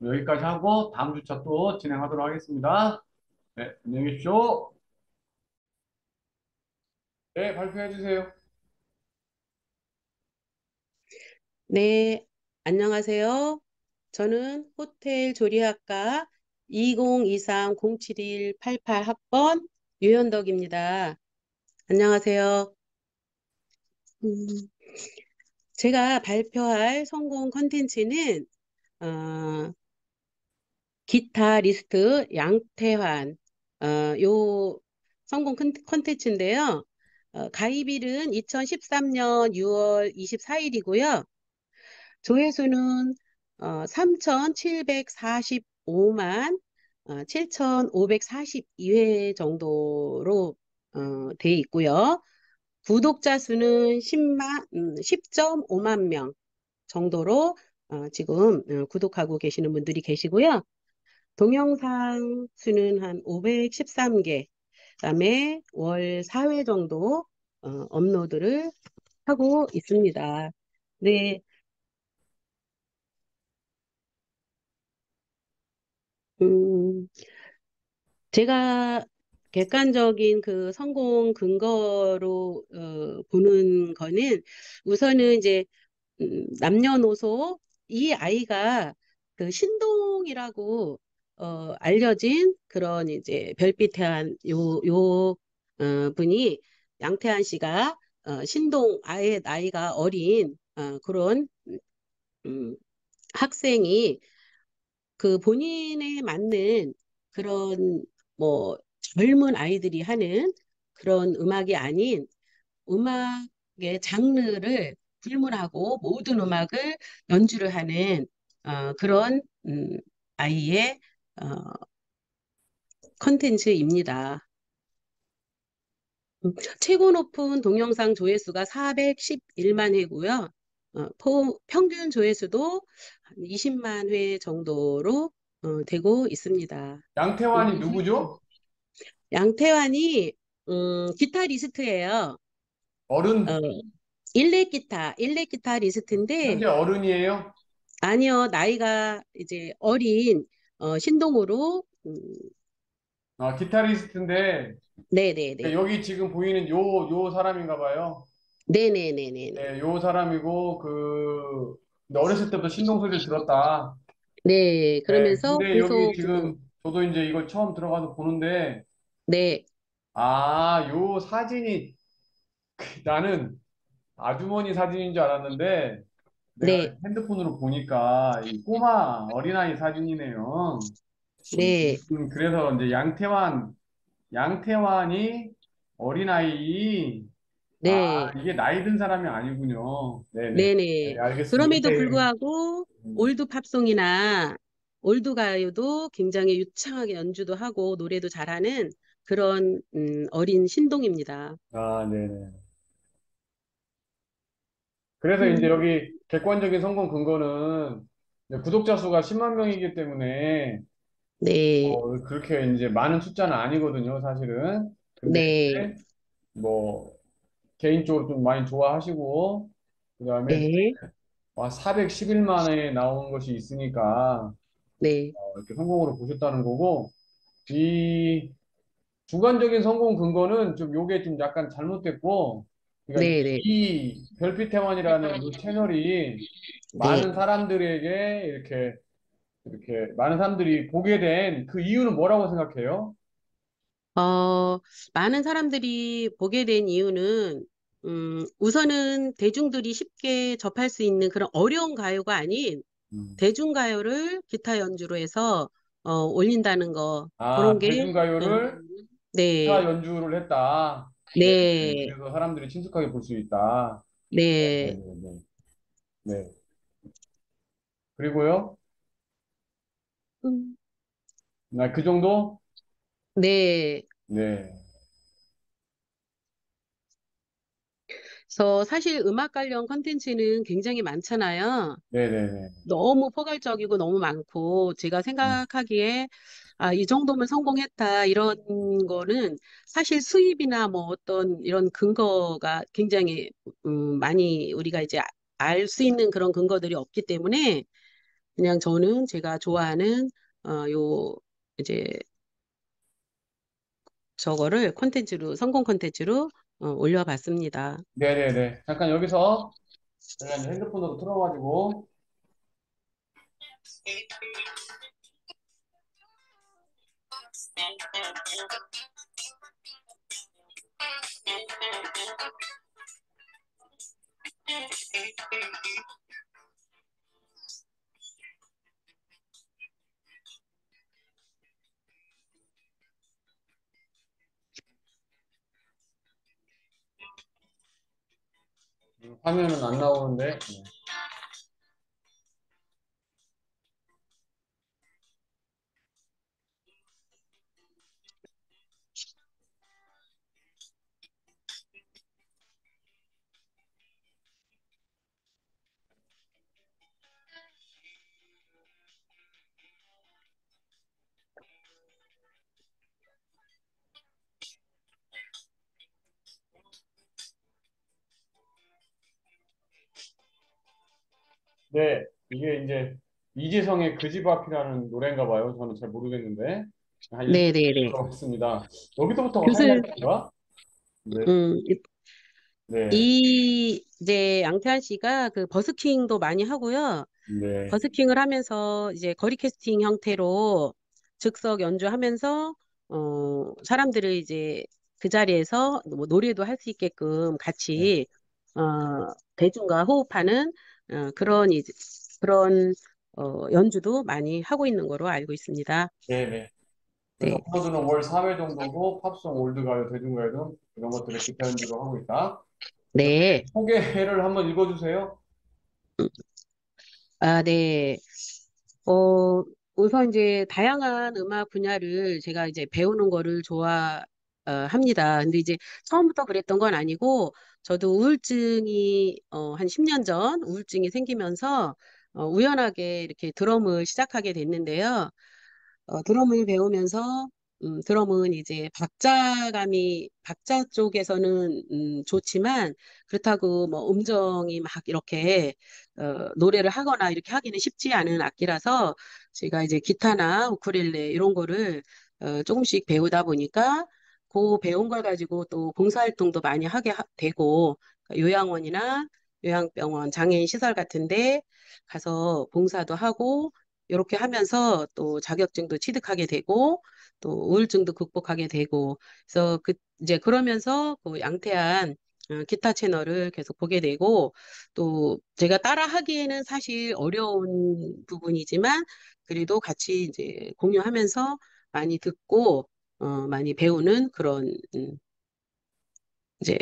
여기까지 하고 다음 주차 또 진행하도록 하겠습니다. 네, 안녕히 계십시오. 네, 발표해 주세요. 네, 안녕하세요. 저는 호텔 조리학과 2023-07188 학번 유현덕입니다. 안녕하세요. 음, 제가 발표할 성공 컨텐츠는 어, 기타 리스트 양태환 요 성공 컨텐츠인데요. 가입일은 2013년 6월 24일이고요. 조회수는 3,745만 7,542회 정도로 돼 있고요. 구독자 수는 10.5만 명 정도로 지금 구독하고 계시는 분들이 계시고요. 동영상 수는 한 513개, 그다음에 월 4회 정도 업로드를 하고 있습니다. 네, 음, 제가 객관적인 그 성공 근거로 보는 거는 우선은 이제 남녀노소 이 아이가 그 신동이라고 알려진 그런 이제 별빛태한 분이 양태한 씨가 신동 아예 나이가 어린 그런 음, 학생이 그 본인에 맞는 그런 뭐 젊은 아이들이 하는 그런 음악이 아닌 음악의 장르를 불문하고 모든 음악을 연주를 하는 그런 아이의 어, 컨텐츠입니다. 최고 높은 동영상 조회수가 411만 회고요. 평균 조회수도 한 20만 회 정도로 되고 있습니다. 양태환이 누구죠? 양태환이 기타리스트예요. 어, 어른, 일렉 기타 리스트인데 현재 어른이에요? 아니요 나이가 이제 어린 신동으로 아, 기타리스트인데 네네네 여기 지금 보이는 요 사람인가 봐요. 네네네네네 네, 요 사람이고, 근데 어렸을 때부터 신동 소리를 들었다. 네 네, 그러면서 근데 여기 계속 지금 지금, 저도 이제 이걸 처음 들어가서 보는데, 네 요 사진이, 나는 아주머니 사진인 줄 알았는데, 내가 네, 핸드폰으로 보니까 이 꼬마 어린아이 사진이네요. 네, 그래서 이제 양태환이 어린아이, 아, 네, 이게 나이 든 사람이 아니군요. 네네. 네, 네네. 알겠습니다. 그럼에도 불구하고 올드 팝송이나 올드 가요도 굉장히 유창하게 연주도 하고 노래도 잘하는 그런 어린 신동입니다. 네네. 그래서 이제 음, 여기 객관적인 성공 근거는 이제 구독자 수가 10만 명이기 때문에 네, 그렇게 이제 많은 숫자는 아니거든요, 사실은. 근데 네, 이제 뭐 개인적으로 좀 많이 좋아하시고 그다음에 네, 411만에 나온 것이 있으니까 네, 이렇게 성공으로 보셨다는 거고 이 주관적인 성공 근거는 좀 요게 좀 약간 잘못됐고 그러니까 네, 네, 이 별빛 태원이라는 이 채널이 네. 많은 사람들에게 이렇게 많은 사람들이 보게 된 그 이유는 뭐라고 생각해요? 많은 사람들이 보게 된 이유는, 우선은 대중들이 쉽게 접할 수 있는 그런 어려운 가요가 아닌, 대중가요를 기타 연주로 해서 올린다는 거 그런 아, 게 대중가요를 기타 네, 연주를 했다. 네, 네. 네, 그래서 사람들이 친숙하게 볼 수 있다. 네, 네, 네, 네. 네. 그리고요, 음, 나 그 정도? 네. 네, 그래서 사실 음악 관련 콘텐츠는 굉장히 많잖아요. 네, 네, 네. 너무 포괄적이고 너무 많고 제가 음, 생각하기에 이 정도면 성공했다 이런 거는 사실 수입이나 뭐 어떤 이런 근거가 굉장히 많이 우리가 이제 알 수 있는 그런 근거들이 없기 때문에 그냥 저는 제가 좋아하는 요 이제 저거를 콘텐츠로 성공 콘텐츠로 올려봤습니다. 네, 네, 네. 잠깐 여기서 제가 이제 핸드폰으로 틀어가지고, 화면은 안 나오는데, 네. 네, 이게 이제 이재성의 그 집 앞이라는 노래인가 봐요. 저는 잘 모르겠는데. 한 1분 네네네. 들어봤습니다. 여기서부터가 교수, 하이라이트인가? 네, 음, 네, 이 이제 양태한 씨가 그 버스킹도 많이 하고요. 네, 버스킹을 하면서 이제 거리 캐스팅 형태로 즉석 연주하면서 사람들을 이제 그 자리에서 뭐 노래도 할 수 있게끔 네, 같이 어, 대중과 호흡하는 그런 이제 그런 연주도 많이 하고 있는 거로 알고 있습니다. 네, 네. 그래서 네, 업로드는 월 4회 정도고, 팝송, 올드가요, 대중가요 등 이런 것들을 기타 연주로 하고 있다. 네, 소개를 한번 읽어주세요. 네. 어, 우선 이제 다양한 음악 분야를 제가 이제 배우는 거를 좋아합니다. 근데 이제 처음부터 그랬던 건 아니고, 저도 우울증이, 한 10년 전 우울증이 생기면서, 우연하게 이렇게 드럼을 시작하게 됐는데요. 드럼을 배우면서 드럼은 이제 박자 쪽에서는 좋지만 그렇다고 뭐 음정이 막 이렇게 노래를 하거나 이렇게 하기는 쉽지 않은 악기라서 제가 이제 기타나 우쿨렐레 이런 거를 조금씩 배우다 보니까 그 배운 걸 가지고 또 봉사활동도 많이 하게 되고 그러니까 요양원이나 요양병원 장애인 시설 같은데 가서 봉사도 하고 이렇게 하면서 또 자격증도 취득하게 되고 또 우울증도 극복하게 되고 그래서 그 이제 그러면서 그 양태한 기타 채널을 계속 보게 되고 또 제가 따라 하기에는 사실 어려운 부분이지만 그래도 같이 이제 공유하면서 많이 듣고 많이 배우는 그런 이제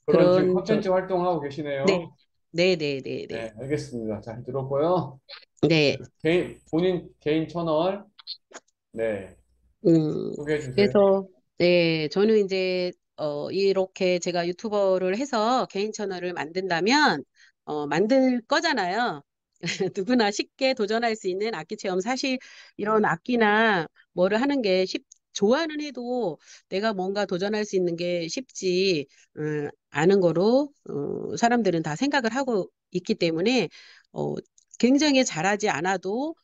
그런 지금 그런 저 컨텐츠 활동하고 네. 계시네요. 네, 네, 네, 네. 네, 알겠습니다. 잘 들었고요. 네. 본인 개인 채널, 네, 음, 소개해 주세요. 그래서, 네, 저는 이제, 이렇게 제가 유튜버를 해서 개인 채널을 만든다면, 만들 거잖아요. 누구나 쉽게 도전할 수 있는 악기 체험. 사실 이런 악기나 뭐를 하는 게 좋아는 해도 내가 뭔가 도전할 수 있는 게 쉽지, 않은 거로, 사람들은 다 생각을 하고 있기 때문에, 어, 굉장히 잘하지 않아도,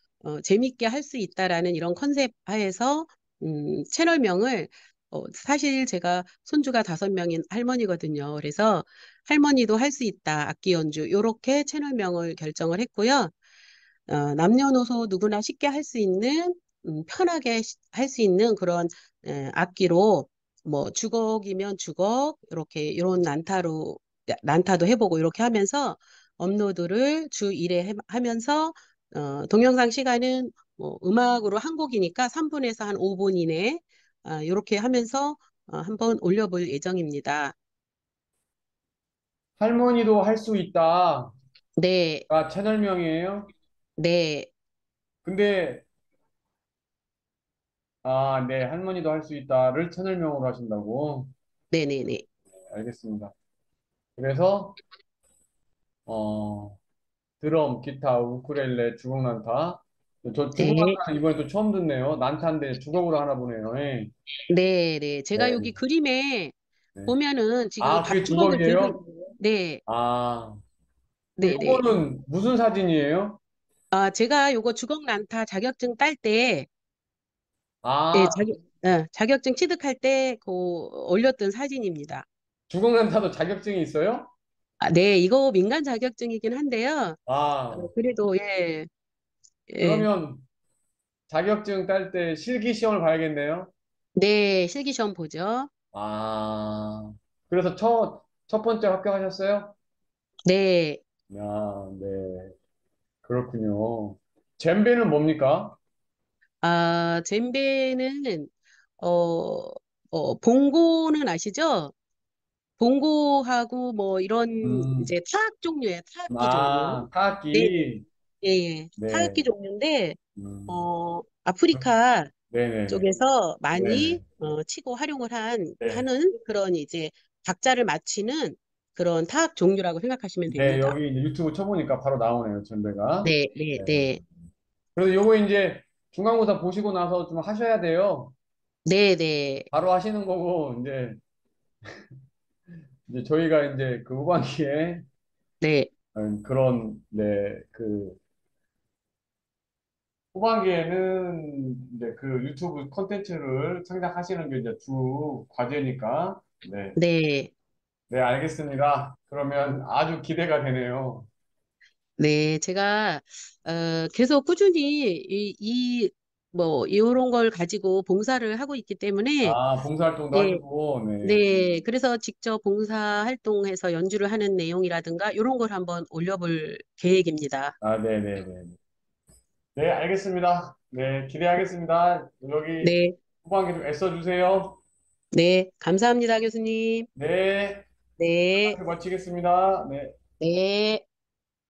재밌게 할 수 있다라는 이런 컨셉 하에서, 채널명을, 사실 제가 손주가 5명인 할머니거든요. 그래서 할머니도 할 수 있다, 악기 연주. 요렇게 채널명을 결정을 했고요. 남녀노소 누구나 쉽게 할 수 있는, 편하게 할 수 있는 그런 악기로 뭐 주걱이면 주걱, 이렇게 이런 난타로 난타도 해보고 이렇게 하면서 업로드를 주 1회 하면서 동영상 시간은 뭐 음악으로 한 곡이니까 3분에서 한 5분 이내 이렇게 하면서 한번 올려볼 예정입니다. 할머니도 할 수 있다가 네, 채널명이에요? 네, 근데, 아, 네, 할머니도 할 수 있다를 채널명으로 하신다고? 네, 네, 네, 알겠습니다. 그래서, 어, 드럼, 기타, 우쿨렐레, 주걱난타. 저 네, 주걱난타는 이번에 또 처음 듣네요. 난타인데 주걱으로 하나 보네요. 예. 네, 네. 제가 네, 여기 그림에 네. 보면은 지금 아, 그게 밥주걱을 들고 주걱이에요? 있는데요. 네, 아, 그 네, 네. 요거는 무슨 사진이에요? 제가 요거 주걱 난타 자격증 딸 때, 예, 아, 자격증 취득할 때 올렸던 사진입니다. 주걱난타도 자격증이 있어요? 네, 이거 민간 자격증이긴 한데요. 아, 그래도 예, 예, 그러면 자격증 딸 때 실기 시험을 봐야겠네요. 네, 실기시험 보죠. 아, 그래서 첫 번째 합격하셨어요? 네, 아, 네. 그렇군요. 젬베는 뭡니까? 젬베는 어, 봉고는 아시죠? 봉고하고 뭐 이런 음, 이제 타악 종류예요. 타악기 종류. 아, 네, 타악기. 예, 예. 네. 타악기 종류인데 음, 아프리카 네네네. 쪽에서 많이 네네. 치고 활용을 네. 하는 그런 이제 박자를 맞추는 그런 타악 종류라고 생각하시면 네, 됩니다. 여기 이제 유튜브 쳐보니까 바로 나오네요, 젬베가. 네, 네, 네. 네, 그래서 요거 이제 중간고사 보시고 나서 좀 하셔야 돼요. 네, 네, 바로 하시는 거고, 이제 저희가 이제 그 후반기에 네, 그런, 네, 후반기에는 이제 그 유튜브 콘텐츠를 창작하시는 게 이제 주 과제니까, 네. 네, 네, 알겠습니다. 그러면 아주 기대가 되네요. 네. 제가 계속 꾸준히 뭐 이런 걸 가지고 봉사를 하고 있기 때문에 아, 봉사활동도 네, 하시고, 네. 네. 그래서 직접 봉사 활동해서 연주를 하는 내용이라든가 이런 걸 한번 올려볼 계획입니다. 아, 네네네. 네, 알겠습니다. 네, 기대하겠습니다. 여기 네, 후반기 좀 애써주세요. 네. 감사합니다, 교수님. 네, 네, 마치겠습니다. 네. 네.